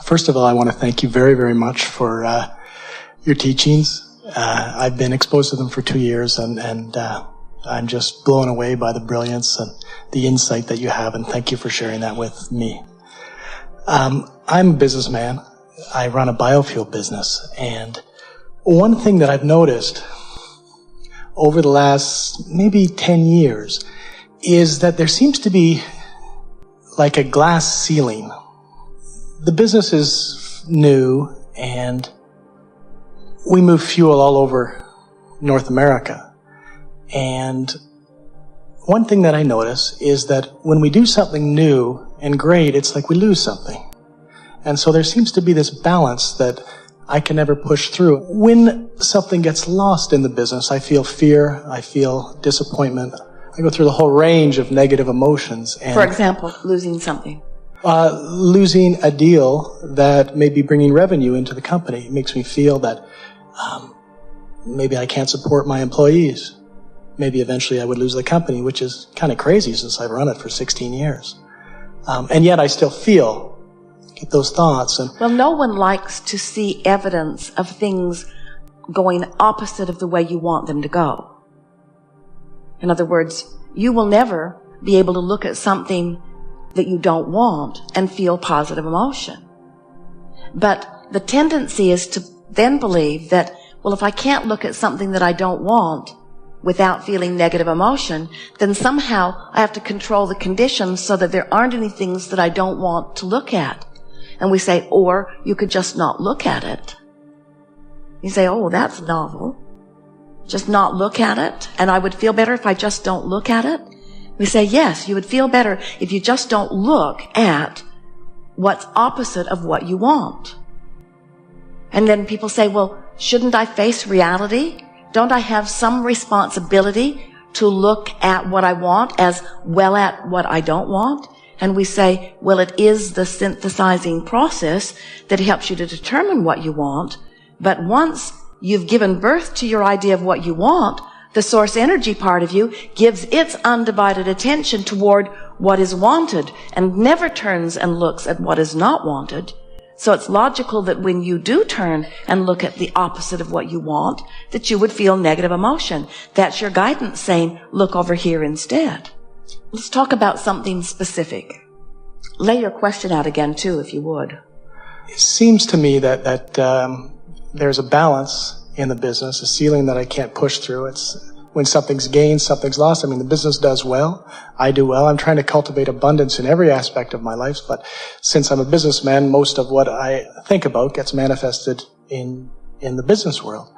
First of all, I want to thank you very, very much for your teachings. I've been exposed to them for 2 years, and I'm just blown away by the brilliance and the insight that you have, and thank you for sharing that with me. I'm a businessman. I run a biofuel business, and one thing that I've noticed over the last maybe 10 years is that there seems to be like a glass ceiling. The business is new, and we move fuel all over North America. And one thing that I notice is that when we do something new and great, it's like we lose something. And so there seems to be this balance that I can never push through. When something gets lost in the business, I feel fear, I feel disappointment. I go through the whole range of negative emotions. And for example, losing something. Losing a deal that may be bringing revenue into the company. It makes me feel that maybe I can't support my employees. Maybe eventually I would lose the company, which is kind of crazy since I've run it for 16 years. And yet I still get those thoughts. And well, no one likes to see evidence of things going opposite of the way you want them to go. In other words, you will never be able to look at something that you don't want and feel positive emotion. But the tendency is to then believe that, well, if I can't look at something that I don't want without feeling negative emotion, then somehow I have to control the conditions so that there aren't any things that I don't want to look at. And we say, or you could just not look at it. You say, oh, that's novel. Just not look at it, and I would feel better if I just don't look at it. We say, yes, you would feel better if you just don't look at what's opposite of what you want. And then people say, well, shouldn't I face reality? Don't I have some responsibility to look at what I want as well at what I don't want? And we say, well, it is the synthesizing process that helps you to determine what you want. But once you've given birth to your idea of what you want, the source energy part of you gives its undivided attention toward what is wanted and never turns and looks at what is not wanted. So it's logical that when you do turn and look at the opposite of what you want, that you would feel negative emotion. That's your guidance saying, look over here instead. Let's talk about something specific. Lay your question out again, too, if you would. It seems to me that there's a balance in the business, a ceiling that I can't push through. It's when something's gained, something's lost. I mean, the business does well. I do well. I'm trying to cultivate abundance in every aspect of my life, but since I'm a businessman, most of what I think about gets manifested in the business world.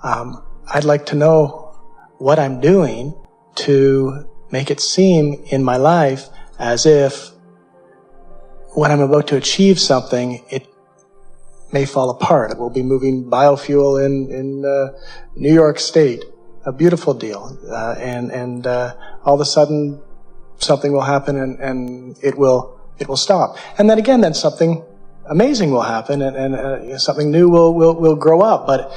I'd like to know what I'm doing to make it seem in my life as if when I'm about to achieve something, it may fall apart. We'll be moving biofuel in New York State, a beautiful deal, and all of a sudden something will happen and it will stop, and then again something amazing will happen and something new will grow up. But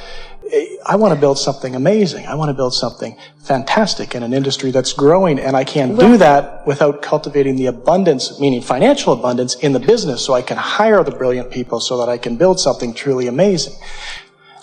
I want to build something amazing. I want to build something fantastic in an industry that's growing, and I can't do that without cultivating the abundance, meaning financial abundance, in the business, so I can hire the brilliant people so that I can build something truly amazing.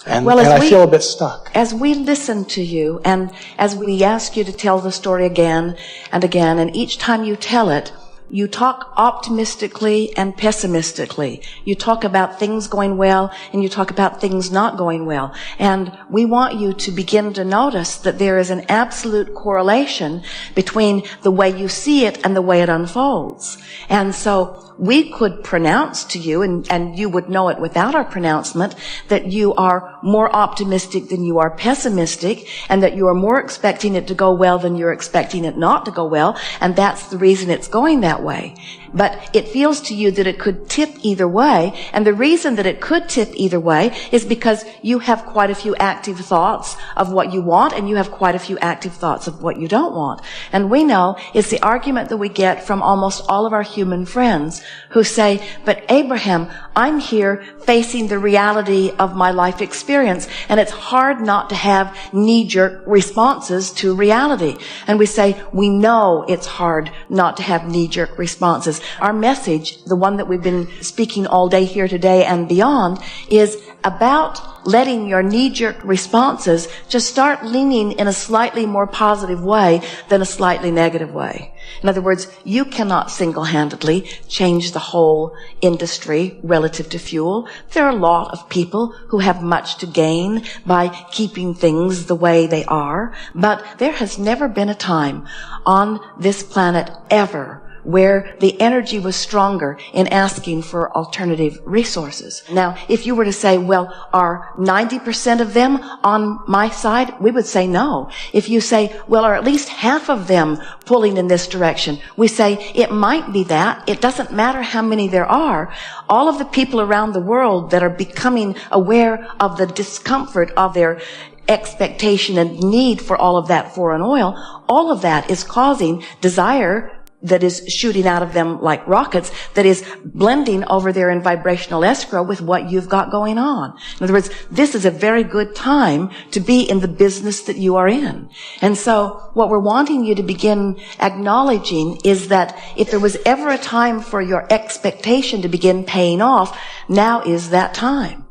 And I feel a bit stuck. As we listen to you, and as we ask you to tell the story again and again, and each time you tell it, you talk optimistically and pessimistically. You talk about things going well and you talk about things not going well. And we want you to begin to notice that there is an absolute correlation between the way you see it and the way it unfolds. And so we could pronounce to you, and you would know it without our pronouncement, that you are more optimistic than you are pessimistic, and that you are more expecting it to go well than you're expecting it not to go well, and that's the reason it's going that way. But it feels to you that it could tip either way, and the reason that it could tip either way is because you have quite a few active thoughts of what you want, and you have quite a few active thoughts of what you don't want. And we know it's the argument that we get from almost all of our human friends who say, but Abraham, I'm here facing the reality of my life experience, and it's hard not to have knee-jerk responses to reality. And we say, we know it's hard not to have knee-jerk responses. Our message, the one that we've been speaking all day here today and beyond, is about letting your knee-jerk responses just start leaning in a slightly more positive way than a slightly negative way. In other words, you cannot single-handedly change the whole industry relative to fuel. There are a lot of people who have much to gain by keeping things the way they are, but there has never been a time on this planet ever where the energy was stronger in asking for alternative resources. Now, if you were to say, well, are 90% of them on my side? We would say no. If you say, well, are at least half of them pulling in this direction? We say, it might be that. It doesn't matter how many there are. All of the people around the world that are becoming aware of the discomfort of their expectation and need for all of that foreign oil, all of that is causing desire that is shooting out of them like rockets, that is blending over there in vibrational escrow with what you've got going on. In other words, this is a very good time to be in the business that you are in. And so what we're wanting you to begin acknowledging is that if there was ever a time for your expectation to begin paying off, now is that time.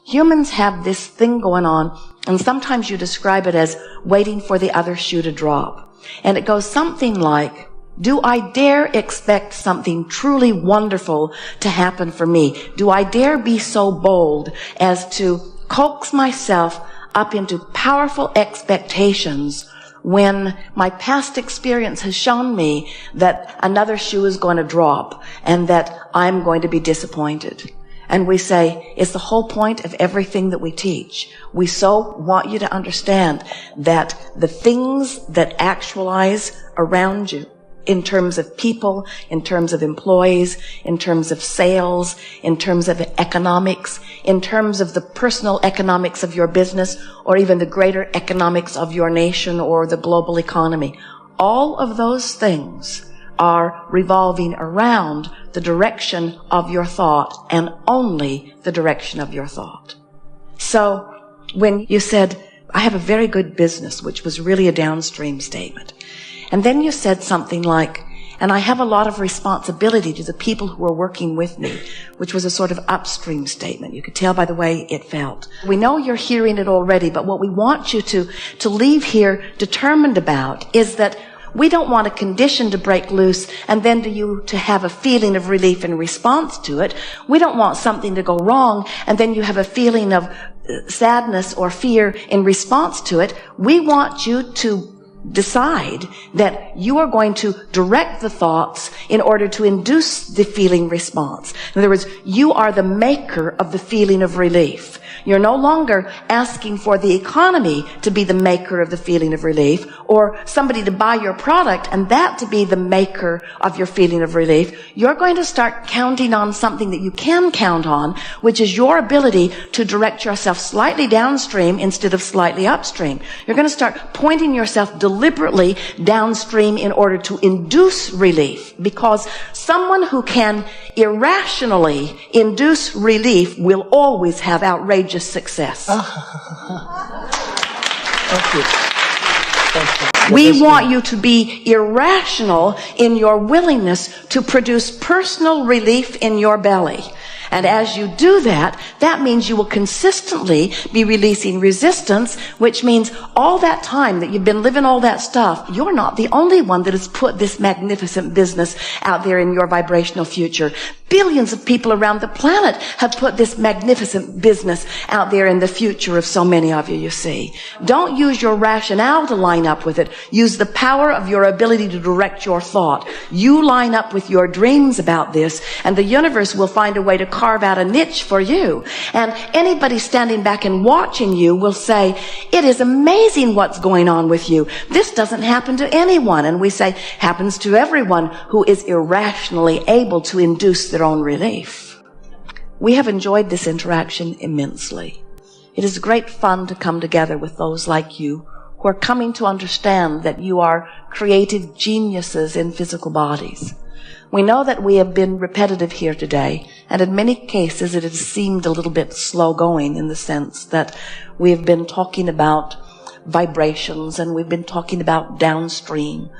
Humans have this thing going on, and sometimes you describe it as waiting for the other shoe to drop. And it goes something like, do I dare expect something truly wonderful to happen for me? Do I dare be so bold as to coax myself up into powerful expectations when my past experience has shown me that another shoe is going to drop and that I'm going to be disappointed? And we say, it's the whole point of everything that we teach. We so want you to understand that the things that actualize around you, in terms of people, in terms of employees, in terms of sales, in terms of economics, in terms of the personal economics of your business, or even the greater economics of your nation or the global economy. All of those things are revolving around the direction of your thought and only the direction of your thought. So when you said, I have a very good business, which was really a downstream statement, and then you said something like, and I have a lot of responsibility to the people who are working with me, which was a sort of upstream statement. You could tell by the way it felt. We know you're hearing it already, but what we want you to leave here determined about is that we don't want a condition to break loose and then to have a feeling of relief in response to it. We don't want something to go wrong and then you have a feeling of sadness or fear in response to it. We want you to decide that you are going to direct the thoughts in order to induce the feeling response. In other words, you are the maker of the feeling of relief. You're no longer asking for the economy to be the maker of the feeling of relief, or somebody to buy your product and that to be the maker of your feeling of relief. You're going to start counting on something that you can count on, which is your ability to direct yourself slightly downstream instead of slightly upstream. You're going to start pointing yourself deliberately downstream in order to induce relief, because someone who can irrationally induce relief will always have outrageous success. Thank you. Thank you. We want you to be irrational in your willingness to produce personal relief in your belly. And as you do that, that means you will consistently be releasing resistance, which means all that time that you've been living all that stuff, you're not the only one that has put this magnificent business out there in your vibrational future. Billions of people around the planet have put this magnificent business out there in the future of so many of you, you see. Don't use your rationale to line up with it. Use the power of your ability to direct your thought. You line up with your dreams about this, and the universe will find a way to carve out a niche for you. And anybody standing back and watching you will say, it is amazing what's going on with you. This doesn't happen to anyone. And we say, happens to everyone who is irrationally able to induce their own relief. We have enjoyed this interaction immensely. It is great fun to come together with those like you who are coming to understand that you are creative geniuses in physical bodies. We know that we have been repetitive here today, and in many cases it has seemed a little bit slow going in the sense that we have been talking about vibrations and we've been talking about downstream.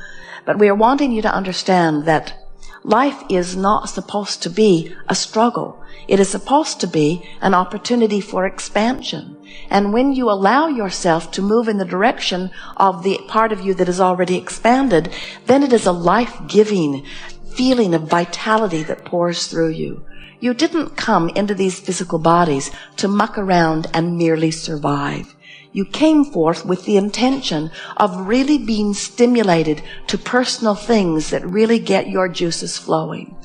But we are wanting you to understand that life is not supposed to be a struggle. It is supposed to be an opportunity for expansion. And when you allow yourself to move in the direction of the part of you that is already expanded, then it is a life-giving feeling of vitality that pours through you. You didn't come into these physical bodies to muck around and merely survive. You came forth with the intention of really being stimulated to personal things that really get your juices flowing.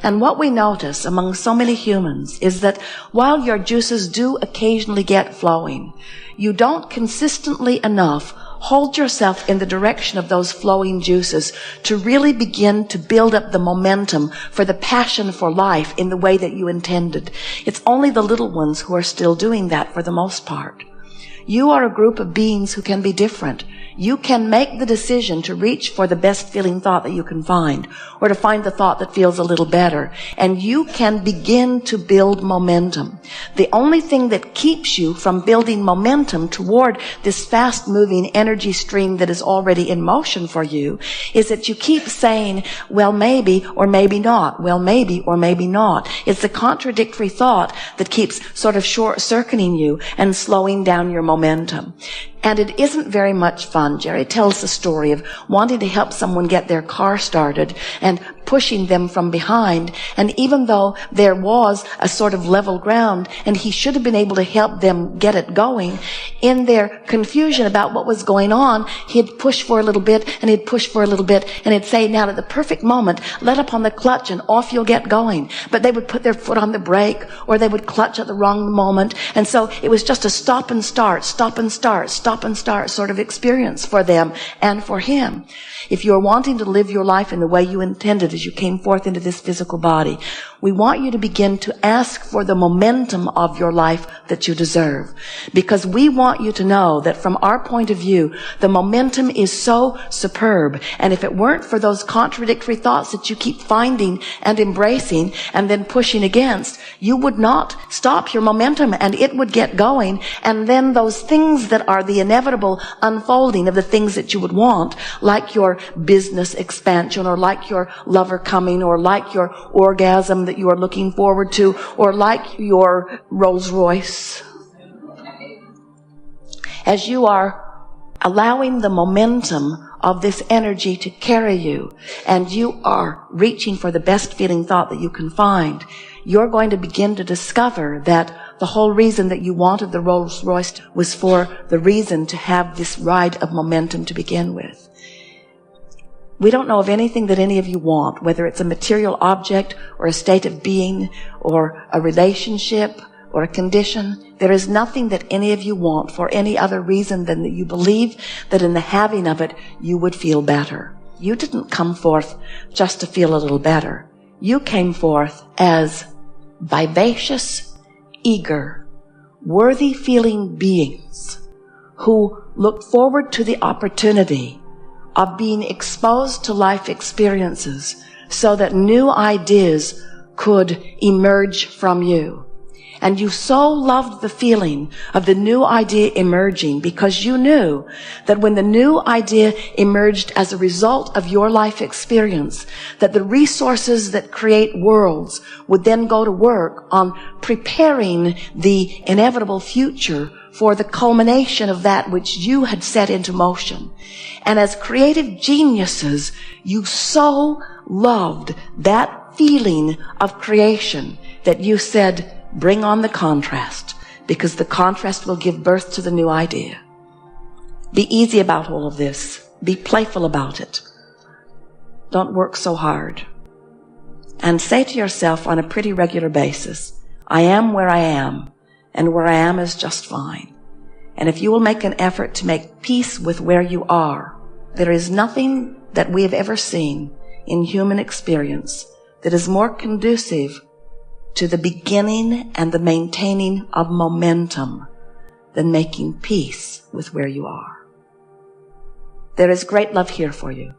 And what we notice among so many humans is that while your juices do occasionally get flowing, you don't consistently enough hold yourself in the direction of those flowing juices to really begin to build up the momentum for the passion for life in the way that you intended. It's only the little ones who are still doing that for the most part. You are a group of beings who can be different. You can make the decision to reach for the best feeling thought that you can find, or to find the thought that feels a little better, and you can begin to build momentum. The only thing that keeps you from building momentum toward this fast-moving energy stream that is already in motion for you is that you keep saying, well, maybe, or maybe not. Well, maybe, or maybe not. It's the contradictory thought that keeps sort of short-circuiting you and slowing down your momentum. And it isn't very much fun. Jerry tells the story of wanting to help someone get their car started and pushing them from behind. And even though there was a sort of level ground and he should have been able to help them get it going, in their confusion about what was going on, he'd push for a little bit and he'd push for a little bit and he'd say, now at the perfect moment, let up on the clutch and off you'll get going. But they would put their foot on the brake or they would clutch at the wrong moment. And so it was just a stop and start sort of experience for them and for him. If you're wanting to live your life in the way you intended as you came forth into this physical body, we want you to begin to ask for the momentum of your life that you deserve. Because we want you to know that from our point of view, the momentum is so superb. And if it weren't for those contradictory thoughts that you keep finding and embracing and then pushing against, you would not stop your momentum and it would get going. And then those things that are the inevitable unfolding of the things that you would want, like your business expansion or like your lover coming or like your orgasm that you are looking forward to or like your Rolls Royce. As you are allowing the momentum of this energy to carry you and you are reaching for the best feeling thought that you can find, you're going to begin to discover that the whole reason that you wanted the Rolls Royce was for the reason to have this ride of momentum to begin with. We don't know of anything that any of you want, whether it's a material object or a state of being or a relationship or a condition. There is nothing that any of you want for any other reason than that you believe that in the having of it, you would feel better. You didn't come forth just to feel a little better. You came forth as vivacious, eager, worthy-feeling beings who look forward to the opportunity of being exposed to life experiences so that new ideas could emerge from you. And you so loved the feeling of the new idea emerging because you knew that when the new idea emerged as a result of your life experience, that the resources that create worlds would then go to work on preparing the inevitable future for the culmination of that which you had set into motion. And as creative geniuses, you so loved that feeling of creation that you said, bring on the contrast, because the contrast will give birth to the new idea. Be easy about all of this. Be playful about it. Don't work so hard. And say to yourself on a pretty regular basis, I am where I am, and where I am is just fine. And if you will make an effort to make peace with where you are, there is nothing that we have ever seen in human experience that is more conducive to the beginning and the maintaining of momentum than making peace with where you are. There is great love here for you.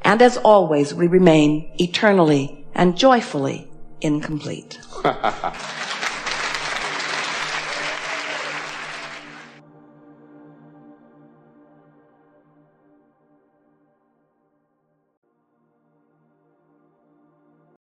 And as always, we remain eternally and joyfully incomplete.